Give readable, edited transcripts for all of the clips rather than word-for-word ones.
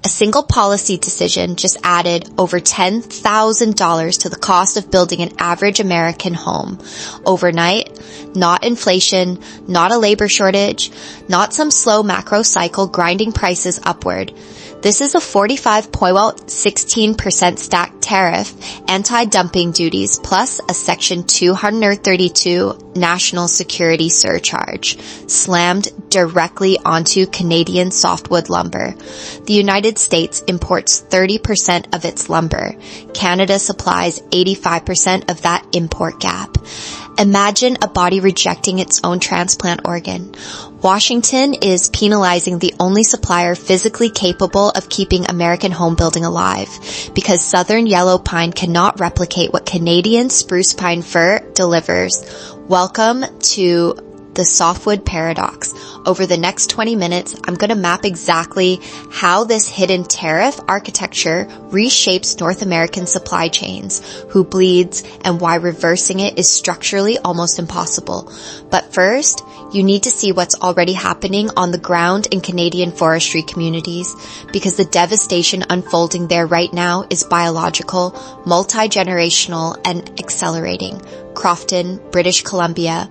A single policy decision just added over $10,000 to the cost of building an average American home. Overnight, not inflation, not a labor shortage, not some slow macro cycle grinding prices upward. This is a 16% stacked tariff, anti-dumping duties, plus a Section 232 national security surcharge, slammed directly onto Canadian softwood lumber. The United States imports 30% of its lumber. Canada supplies 85% of that import gap. Imagine a body rejecting its own transplant organ. Washington is penalizing the only supplier physically capable of keeping American home building alive because Southern yellow pine cannot replicate what Canadian spruce pine fir delivers. Welcome to the softwood paradox. Over the next 20 minutes, I'm going to map exactly how this hidden tariff architecture reshapes North American supply chains, who bleeds, and why reversing it is structurally almost impossible. But first, you need to see what's already happening on the ground in Canadian forestry communities, because the devastation unfolding there right now is biological, multi-generational, and accelerating. Crofton, British Columbia,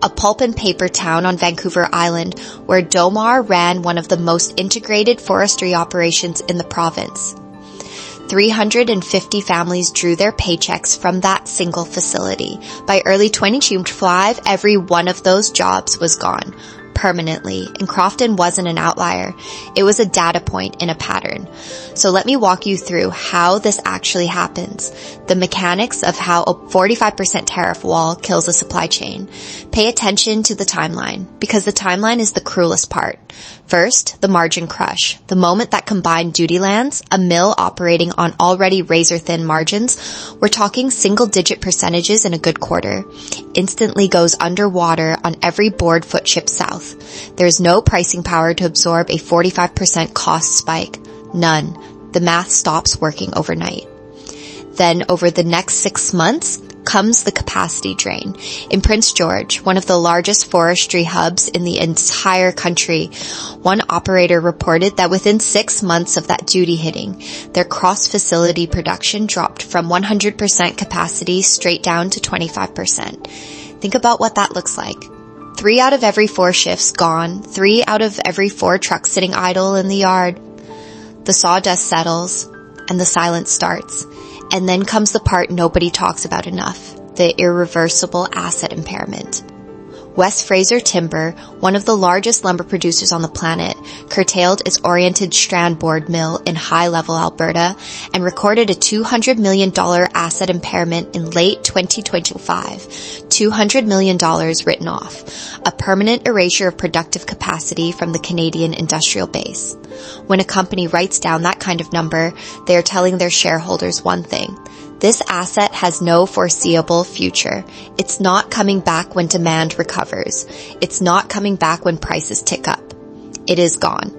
a pulp and paper town on Vancouver Island, where Domar ran one of the most integrated forestry operations in the province. 350 families drew their paychecks from that single facility. By early 2025, every one of those jobs was gone permanently, and Crofton wasn't an outlier. It was a data point in a pattern. So let me walk you through how this actually happens, the mechanics of how a 45% tariff wall kills a supply chain. Pay attention to the timeline, because the timeline is the cruelest part. First, the margin crush. The moment that combined duty lands, a mill operating on already razor-thin margins, we're talking single-digit percentages in a good quarter, instantly goes underwater on every board foot shipped south. There's no pricing power to absorb a 45% cost spike. None. The math stops working overnight. Then over the next 6 months comes the capacity drain. In Prince George, one of the largest forestry hubs in the entire country, one operator reported that within 6 months of that duty hitting, their cross-facility production dropped from 100% capacity straight down to 25%. Think about what that looks like. 3 out of every 4 shifts gone, 3 out of every 4 trucks sitting idle in the yard. The sawdust settles, and the silence starts. And then comes the part nobody talks about enough, the irreversible asset impairment. West Fraser Timber, one of the largest lumber producers on the planet, curtailed its oriented strand board mill in high-level Alberta and recorded a $200 million asset impairment in late 2025. $200 million written off, a permanent erasure of productive capacity from the Canadian industrial base. When a company writes down that kind of number, they are telling their shareholders one thing: this asset has no foreseeable future. It's not coming back when demand recovers. It's not coming back when prices tick up. It is gone.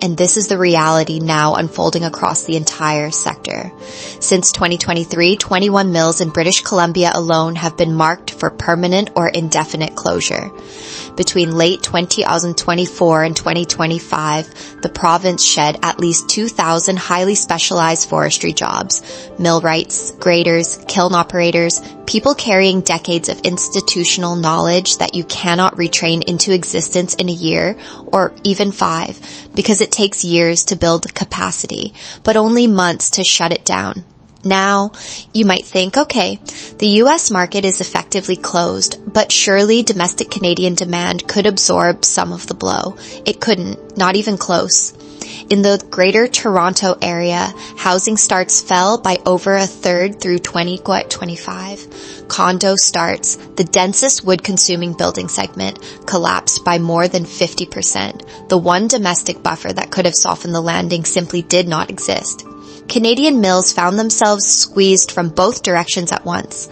And this is the reality now unfolding across the entire sector. Since 2023, 21 mills in British Columbia alone have been marked for permanent or indefinite closure. Between late 2024 and 2025, the province shed at least 2,000 highly specialized forestry jobs: millwrights, graders, kiln operators, people carrying decades of institutional knowledge that you cannot retrain into existence in a year or even 5, because it takes years to build capacity, but only months to shut it down. Now, you might think, okay, the U.S. market is effectively closed, but surely domestic Canadian demand could absorb some of the blow. It couldn't, not even close. In the Greater Toronto area, housing starts fell by over a third through 2025. Condo starts, the densest wood-consuming building segment, collapsed by more than 50%. The one domestic buffer that could have softened the landing simply did not exist. Canadian mills found themselves squeezed from both directions at once,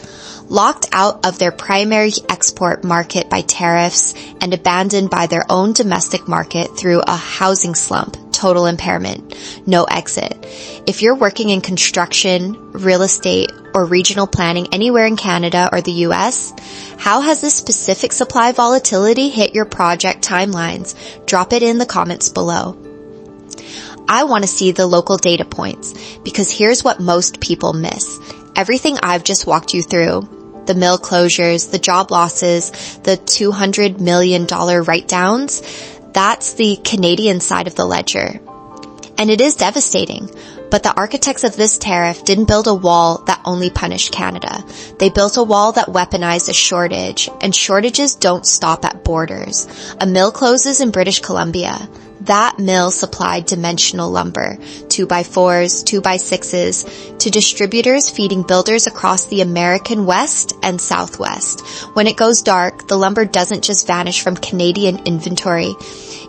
locked out of their primary export market by tariffs and abandoned by their own domestic market through a housing slump, total impairment, no exit. If you're working in construction, real estate, or regional planning anywhere in Canada or the US, how has this specific supply volatility hit your project timelines? Drop it in the comments below. I want to see the local data points, because here's what most people miss. Everything I've just walked you through, the mill closures, the job losses, the $200 million write-downs, that's the Canadian side of the ledger. And it is devastating. But the architects of this tariff didn't build a wall that only punished Canada. They built a wall that weaponized a shortage, and shortages don't stop at borders. A mill closes in British Columbia. That mill supplied dimensional lumber, 2x4s, 2x6s, to distributors feeding builders across the American West and Southwest. When it goes dark, the lumber doesn't just vanish from Canadian inventory.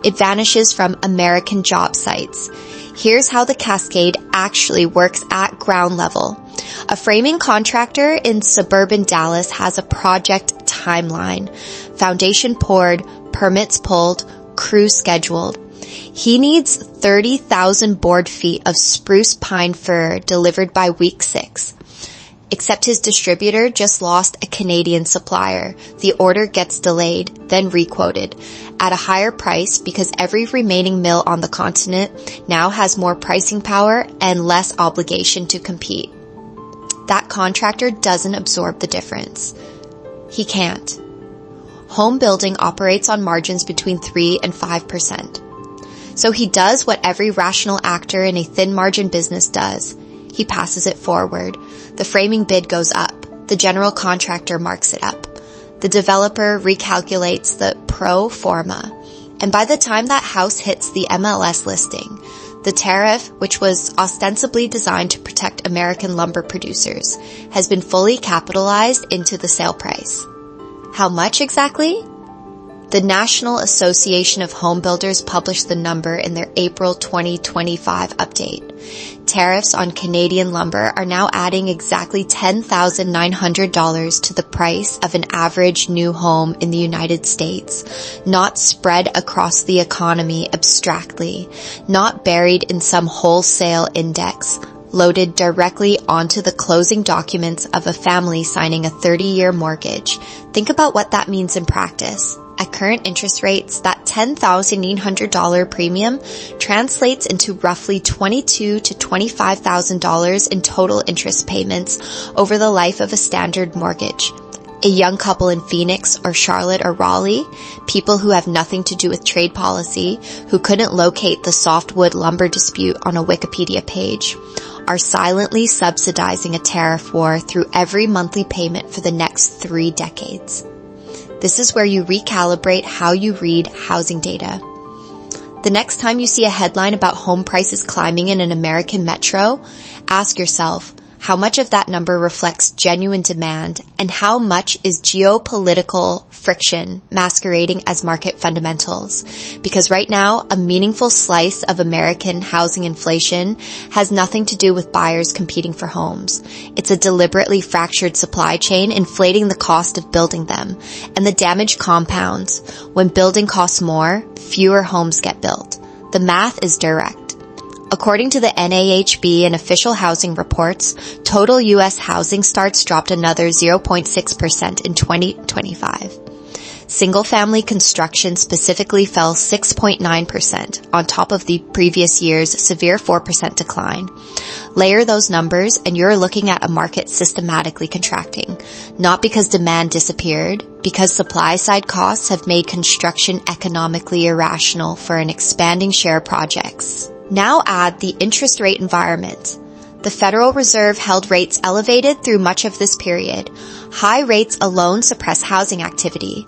It vanishes from American job sites. Here's how the cascade actually works at ground level. A framing contractor in suburban Dallas has a project timeline. Foundation poured, permits pulled, crew scheduled. He needs 30,000 board feet of spruce pine fir delivered by week 6. Except his distributor just lost a Canadian supplier. The order gets delayed, then requoted at a higher price because every remaining mill on the continent now has more pricing power and less obligation to compete. That contractor doesn't absorb the difference. He can't. Home building operates on margins between 3 and 5%. So he does what every rational actor in a thin margin business does. He passes it forward. The framing bid goes up. The general contractor marks it up. The developer recalculates the pro forma. And by the time that house hits the MLS listing, the tariff, which was ostensibly designed to protect American lumber producers, has been fully capitalized into the sale price. How much exactly? The National Association of Home Builders published the number in their April 2025 update. Tariffs on Canadian lumber are now adding exactly $10,900 to the price of an average new home in the United States, not spread across the economy abstractly, not buried in some wholesale index, loaded directly onto the closing documents of a family signing a 30-year mortgage. Think about what that means in practice. At current interest rates, that $10,900 premium translates into roughly $22,000 to $25,000 in total interest payments over the life of a standard mortgage. A young couple in Phoenix or Charlotte or Raleigh, people who have nothing to do with trade policy, who couldn't locate the softwood lumber dispute on a Wikipedia page, are silently subsidizing a tariff war through every monthly payment for the next 3 decades. This is where you recalibrate how you read housing data. The next time you see a headline about home prices climbing in an American metro, ask yourself, how much of that number reflects genuine demand and how much is geopolitical friction masquerading as market fundamentals? Because right now, a meaningful slice of American housing inflation has nothing to do with buyers competing for homes. It's a deliberately fractured supply chain inflating the cost of building them, and the damage compounds. When building costs more, fewer homes get built. The math is direct. According to the NAHB and official housing reports, total U.S. housing starts dropped another 0.6% in 2025. Single-family construction specifically fell 6.9% on top of the previous year's severe 4% decline. Layer those numbers and you're looking at a market systematically contracting, not because demand disappeared, because supply-side costs have made construction economically irrational for an expanding share of projects. Now add the interest rate environment. The Federal Reserve held rates elevated through much of this period. High rates alone suppress housing activity.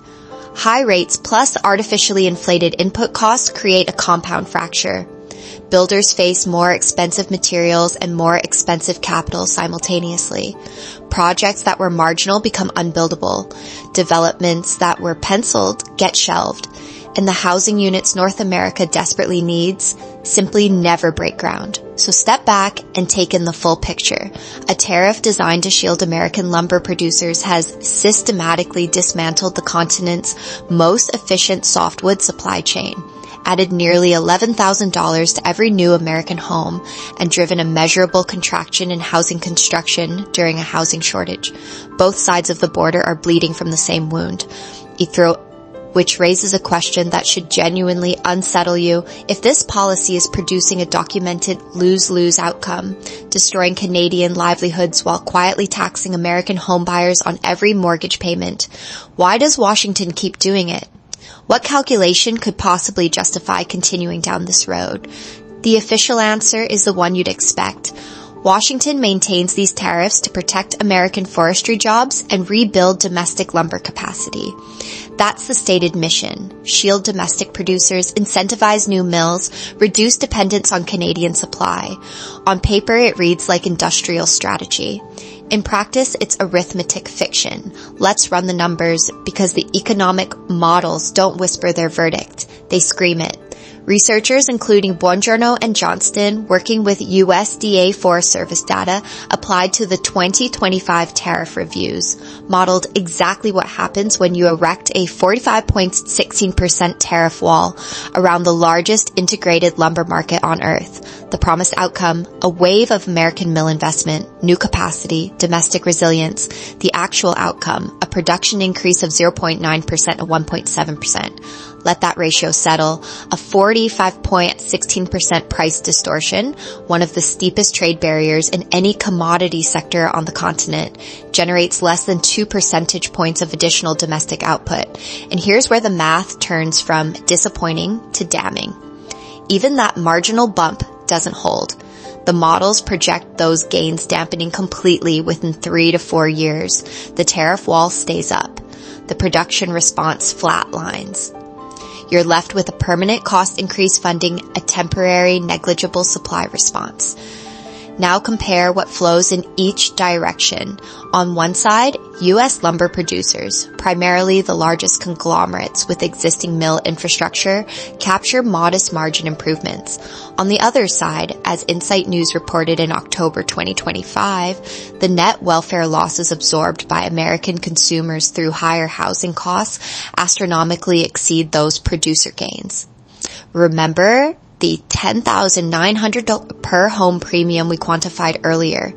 High rates plus artificially inflated input costs create a compound fracture. Builders face more expensive materials and more expensive capital simultaneously. Projects that were marginal become unbuildable. Developments that were penciled get shelved. And the housing units North America desperately needs simply never break ground. So step back and take in the full picture. A tariff designed to shield American lumber producers has systematically dismantled the continent's most efficient softwood supply chain, added nearly $11,000 to every new American home, and driven a measurable contraction in housing construction during a housing shortage. Both sides of the border are bleeding from the same wound. which raises a question that should genuinely unsettle you. If this policy is producing a documented lose-lose outcome, destroying Canadian livelihoods while quietly taxing American homebuyers on every mortgage payment, why does Washington keep doing it? What calculation could possibly justify continuing down this road? The official answer is the one you'd expect. Washington maintains these tariffs to protect American forestry jobs and rebuild domestic lumber capacity. That's the stated mission. Shield domestic producers, incentivize new mills, reduce dependence on Canadian supply. On paper, it reads like industrial strategy. In practice, it's arithmetic fiction. Let's run the numbers because the economic models don't whisper their verdict. They scream it. Researchers, including Buongiorno and Johnston, working with USDA Forest Service data, applied to the 2025 tariff reviews, modeled exactly what happens when you erect a 45.16% tariff wall around the largest integrated lumber market on Earth. The promised outcome, a wave of American mill investment, new capacity, domestic resilience. The actual outcome, a production increase of 0.9% and 1.7%. Let that ratio settle. A 45.16% price distortion, one of the steepest trade barriers in any commodity sector on the continent, generates less than 2 percentage points of additional domestic output. And here's where the math turns from disappointing to damning. Even that marginal bump doesn't hold. The models project those gains dampening completely within 3 to 4 years. The tariff wall stays up. The production response flatlines. You're left with a permanent cost increase funding a temporary negligible supply response. Now compare what flows in each direction. On one side, U.S. lumber producers, primarily the largest conglomerates with existing mill infrastructure, capture modest margin improvements. On the other side, as Insight News reported in October 2025, the net welfare losses absorbed by American consumers through higher housing costs astronomically exceed those producer gains. Remember the $10,900 per home premium we quantified earlier.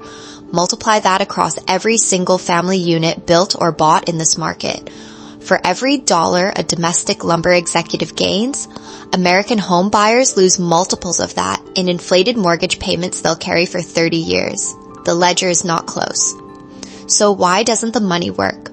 Multiply that across every single family unit built or bought in this market. For every dollar a domestic lumber executive gains, American home buyers lose multiples of that in inflated mortgage payments they'll carry for 30 years. The ledger is not close. So why doesn't the money work?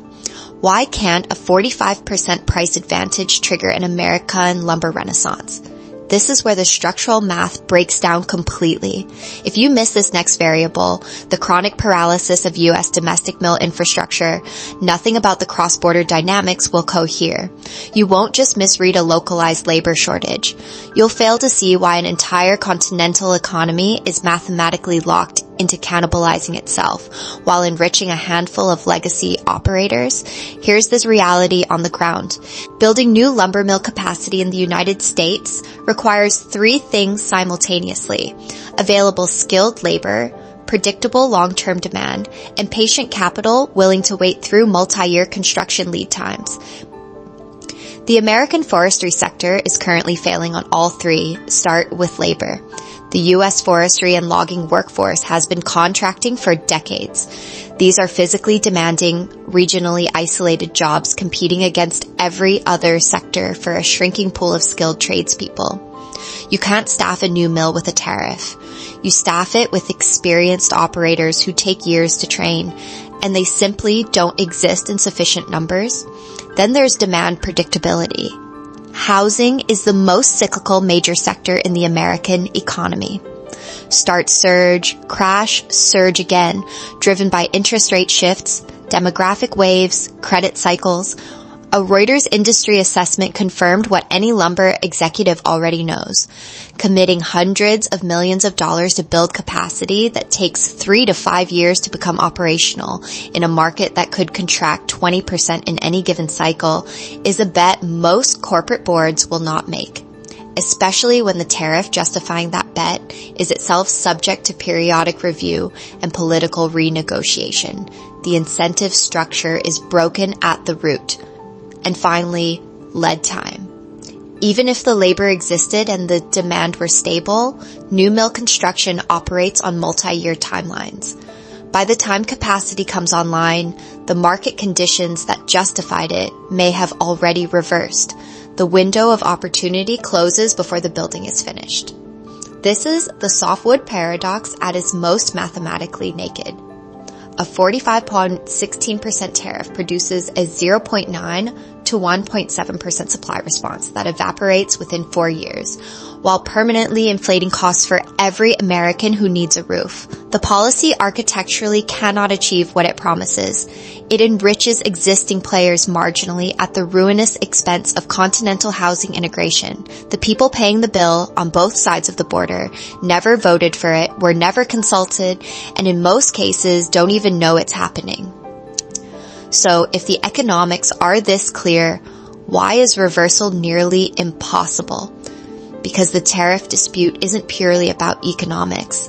Why can't a 45% price advantage trigger an American lumber renaissance? This is where the structural math breaks down completely. If you miss this next variable, the chronic paralysis of U.S. domestic mill infrastructure, nothing about the cross-border dynamics will cohere. You won't just misread a localized labor shortage. You'll fail to see why an entire continental economy is mathematically locked into cannibalizing itself while enriching a handful of legacy operators. Here's this reality on the ground. Building new lumber mill capacity in the United States requires 3 things simultaneously: available skilled labor, predictable long-term demand, and patient capital willing to wait through multi-year construction lead times. The American forestry sector is currently failing on all 3. Start with labor. The U.S. forestry and logging workforce has been contracting for decades. These are physically demanding, regionally isolated jobs competing against every other sector for a shrinking pool of skilled tradespeople. You can't staff a new mill with a tariff. You staff it with experienced operators who take years to train, and they simply don't exist in sufficient numbers. Then there's demand predictability. Housing is the most cyclical major sector in the American economy. Start surge, crash, surge again, driven by interest rate shifts, demographic waves, credit cycles. A Reuters industry assessment confirmed what any lumber executive already knows. Committing hundreds of millions of dollars to build capacity that takes 3 to 5 years to become operational in a market that could contract 20% in any given cycle is a bet most corporate boards will not make, especially when the tariff justifying that bet is itself subject to periodic review and political renegotiation. The incentive structure is broken at the root. And finally, lead time. Even if the labor existed and the demand were stable, new mill construction operates on multi-year timelines. By the time capacity comes online, the market conditions that justified it may have already reversed. The window of opportunity closes before the building is finished. This is the softwood paradox at its most mathematically naked. A 45.16% tariff produces a 0.9 to 1.7% supply response that evaporates within 4 years, while permanently inflating costs for every American who needs a roof. The policy architecturally cannot achieve what it promises. It enriches existing players marginally at the ruinous expense of continental housing integration. The people paying the bill on both sides of the border never voted for it, were never consulted, and in most cases don't even know it's happening. So if the economics are this clear, why is reversal nearly impossible? Because the tariff dispute isn't purely about economics.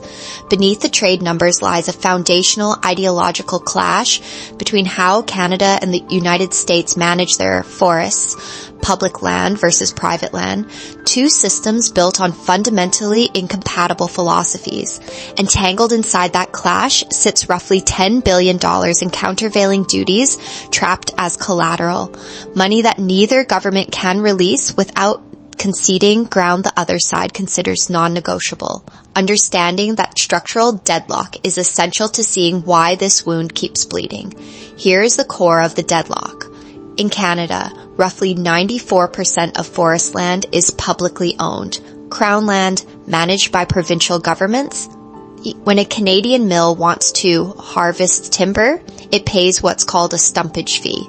Beneath the trade numbers lies a foundational ideological clash between how Canada and the United States manage their forests, public land versus private land, two systems built on fundamentally incompatible philosophies. Entangled inside that clash sits roughly $10 billion in countervailing duties trapped as collateral, money that neither government can release without conceding ground the other side considers non-negotiable. Understanding that structural deadlock is essential to seeing why this wound keeps bleeding. Here is the core of the deadlock. In Canada, roughly 94% of forest land is publicly owned. Crown land managed by provincial governments. When a Canadian mill wants to harvest timber, it pays what's called a stumpage fee,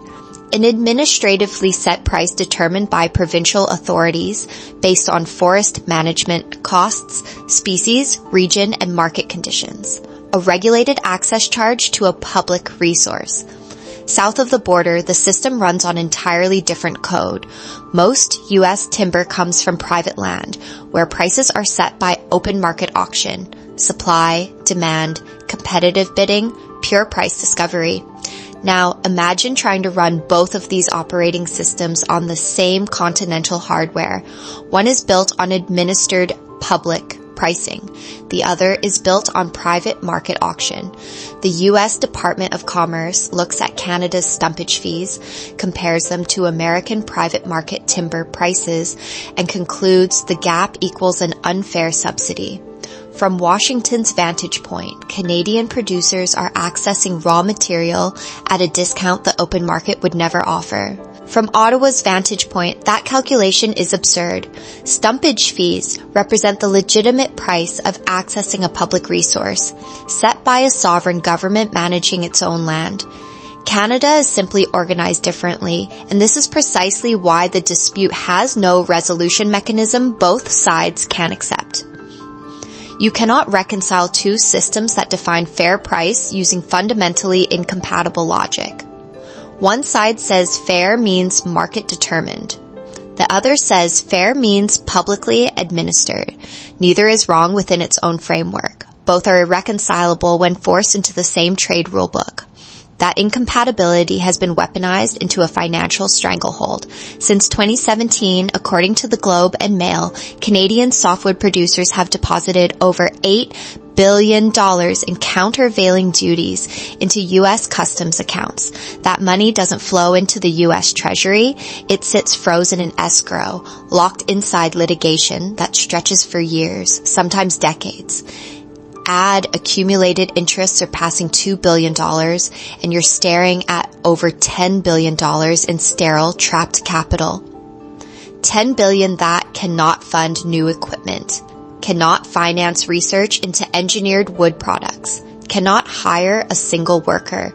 an administratively set price determined by provincial authorities based on forest management costs, species, region, and market conditions. A regulated access charge to a public resource. South of the border, the system runs on entirely different code. Most U.S. timber comes from private land, where prices are set by open market auction, supply, demand, competitive bidding, pure price discovery. Now, imagine trying to run both of these operating systems on the same continental hardware. One is built on administered public pricing. The other is built on private market auction. The U.S. Department of Commerce looks at Canada's stumpage fees, compares them to American private market timber prices, and concludes the gap equals an unfair subsidy. From Washington's vantage point, Canadian producers are accessing raw material at a discount the open market would never offer. From Ottawa's vantage point, that calculation is absurd. Stumpage fees represent the legitimate price of accessing a public resource, set by a sovereign government managing its own land. Canada is simply organized differently, and this is precisely why the dispute has no resolution mechanism both sides can accept. You cannot reconcile two systems that define fair price using fundamentally incompatible logic. One side says fair means market determined. The other says fair means publicly administered. Neither is wrong within its own framework. Both are irreconcilable when forced into the same trade rulebook. That incompatibility has been weaponized into a financial stranglehold. Since 2017, according to the Globe and Mail, Canadian softwood producers have deposited over $8 billion in countervailing duties into U.S. customs accounts. That money doesn't flow into the U.S. Treasury. It sits frozen in escrow, locked inside litigation that stretches for years, sometimes decades. Add accumulated interest surpassing $2 billion, and you're staring at over $10 billion in sterile trapped capital. $10 billion that cannot fund new equipment, cannot finance research into engineered wood products, cannot hire a single worker,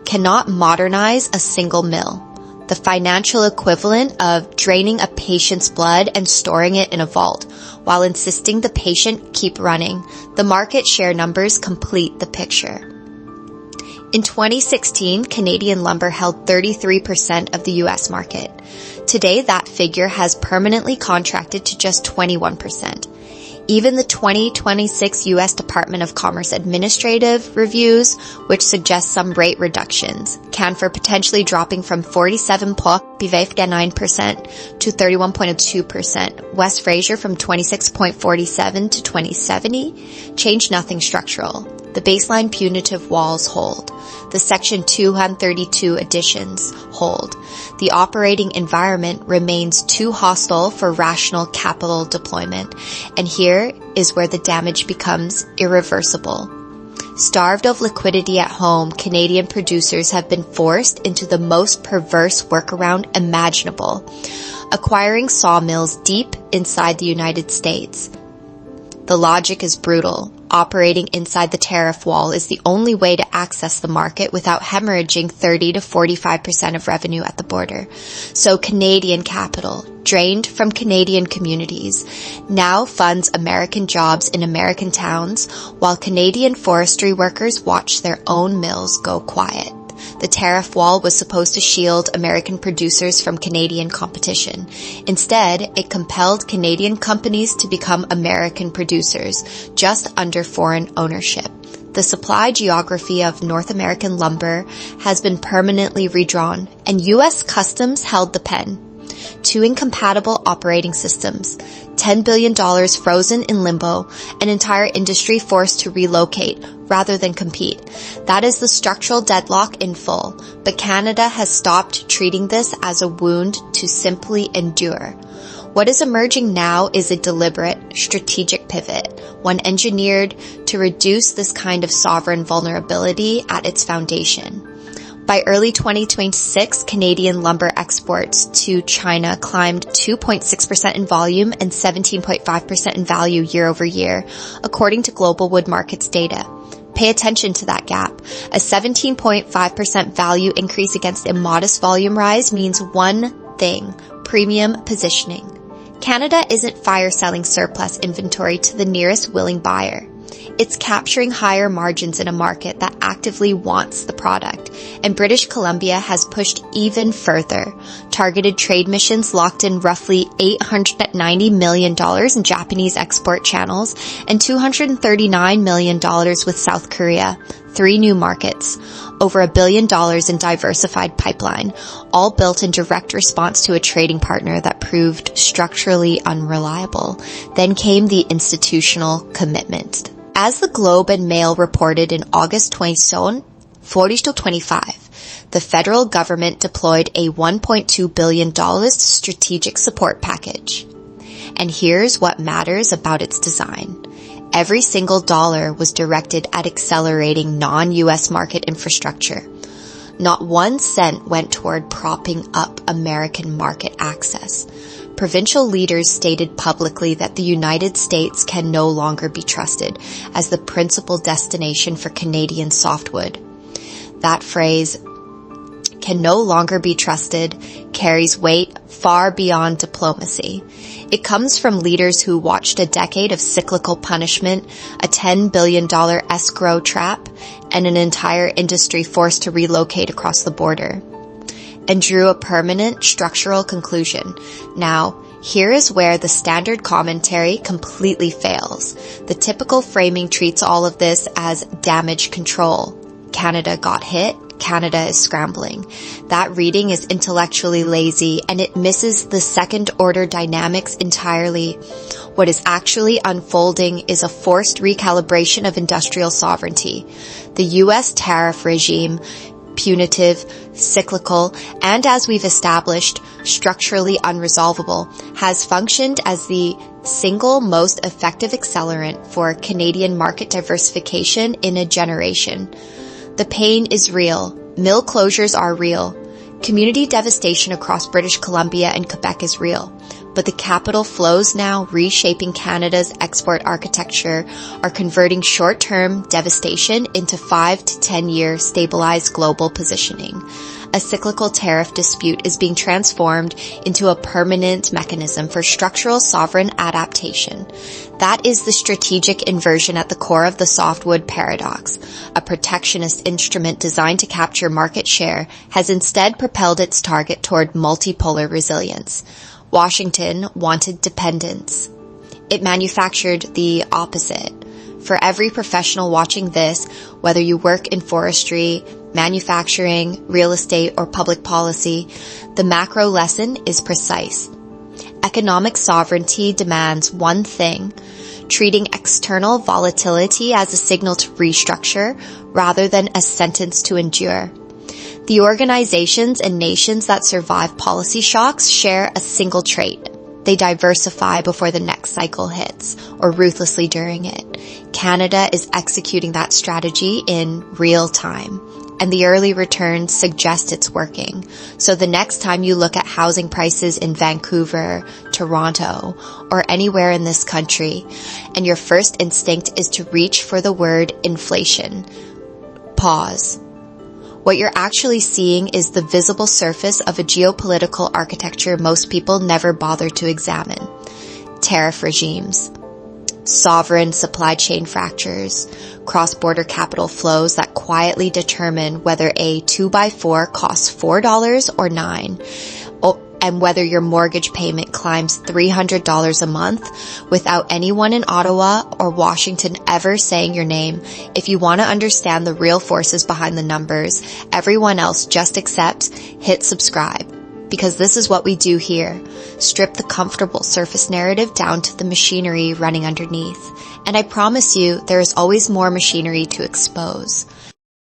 cannot modernize a single mill. The financial equivalent of draining a patient's blood and storing it in a vault, while insisting the patient keep running. The market share numbers complete the picture. In 2016, Canadian lumber held 33% of the U.S. market. Today, that figure has permanently contracted to just 21%. Even the 2026 U.S. Department of Commerce administrative reviews, which suggest some rate reductions, can for potentially dropping from 47.9% to 31.2%. West Fraser from 26.47 to 2070 changed nothing structural. The baseline punitive walls hold. The Section 232 additions hold. The operating environment remains too hostile for rational capital deployment, and here is where the damage becomes irreversible. Starved of liquidity at home, Canadian producers have been forced into the most perverse workaround imaginable, acquiring sawmills deep inside the United States. The logic is brutal. Operating inside the tariff wall is the only way to access the market without hemorrhaging 30 to 45% of revenue at the border. So Canadian capital, drained from Canadian communities, now funds American jobs in American towns, while Canadian forestry workers watch their own mills go quiet. The tariff wall was supposed to shield American producers from Canadian competition. Instead, it compelled Canadian companies to become American producers, just under foreign ownership. The supply geography of North American lumber has been permanently redrawn, and U.S. Customs held the pen. Two incompatible operating systems, $10 billion frozen in limbo, an entire industry forced to relocate rather than compete. That is the structural deadlock in full, but Canada has stopped treating this as a wound to simply endure. What is emerging now is a deliberate, strategic pivot, one engineered to reduce this kind of sovereign vulnerability at its foundation. By early 2026, Canadian lumber exports to China climbed 2.6% in volume and 17.5% in value year over year, according to Global Wood Markets data. Pay attention to that gap. A 17.5% value increase against a modest volume rise means one thing: premium positioning. Canada isn't fire-selling surplus inventory to the nearest willing buyer. It's capturing higher margins in a market that actively wants the product, and British Columbia has pushed even further. Targeted trade missions locked in roughly $890 million in Japanese export channels and $239 million with South Korea, 3 new markets, over $1 billion in diversified pipeline, all built in direct response to a trading partner that proved structurally unreliable. Then came the institutional commitment. As the Globe and Mail reported in August 2025, the federal government deployed a $1.2 billion strategic support package. And here's what matters about its design. Every single dollar was directed at accelerating non-U.S. market infrastructure. Not 1 cent went toward propping up American market access. Provincial leaders stated publicly that the United States can no longer be trusted as the principal destination for Canadian softwood. That phrase, can no longer be trusted, carries weight far beyond diplomacy. It comes from leaders who watched a decade of cyclical punishment, a $10 billion escrow trap, and an entire industry forced to relocate across the border, and drew a permanent structural conclusion. Now, here is where the standard commentary completely fails. The typical framing treats all of this as damage control. Canada got hit. Canada is scrambling. That reading is intellectually lazy, and it misses the second-order dynamics entirely. What is actually unfolding is a forced recalibration of industrial sovereignty. The U.S. tariff regime, punitive, cyclical, and as we've established, structurally unresolvable, has functioned as the single most effective accelerant for Canadian market diversification in a generation. The pain is real. Mill closures are real. Community devastation across British Columbia and Quebec is real. But the capital flows now reshaping Canada's export architecture are converting short-term devastation into 5 to 10-year stabilized global positioning. A cyclical tariff dispute is being transformed into a permanent mechanism for structural sovereign adaptation. That is the strategic inversion at the core of the softwood paradox. A protectionist instrument designed to capture market share has instead propelled its target toward multipolar resilience. Washington wanted dependence. It manufactured the opposite. For every professional watching this, whether you work in forestry, manufacturing, real estate, or public policy, the macro lesson is precise. Economic sovereignty demands one thing: treating external volatility as a signal to restructure rather than a sentence to endure. The organizations and nations that survive policy shocks share a single trait. They diversify before the next cycle hits, or ruthlessly during it. Canada is executing that strategy in real time, and the early returns suggest it's working. So the next time you look at housing prices in Vancouver, Toronto, or anywhere in this country, and your first instinct is to reach for the word inflation, pause. What you're actually seeing is the visible surface of a geopolitical architecture most people never bother to examine. Tariff regimes, sovereign supply chain fractures, cross-border capital flows that quietly determine whether a 2x4 costs $4 or $9, and whether your mortgage payment climbs $300 a month without anyone in Ottawa or Washington ever saying your name. If you want to understand the real forces behind the numbers, everyone else just accept, hit subscribe. Because this is what we do here. Strip the comfortable surface narrative down to the machinery running underneath. And I promise you, there is always more machinery to expose.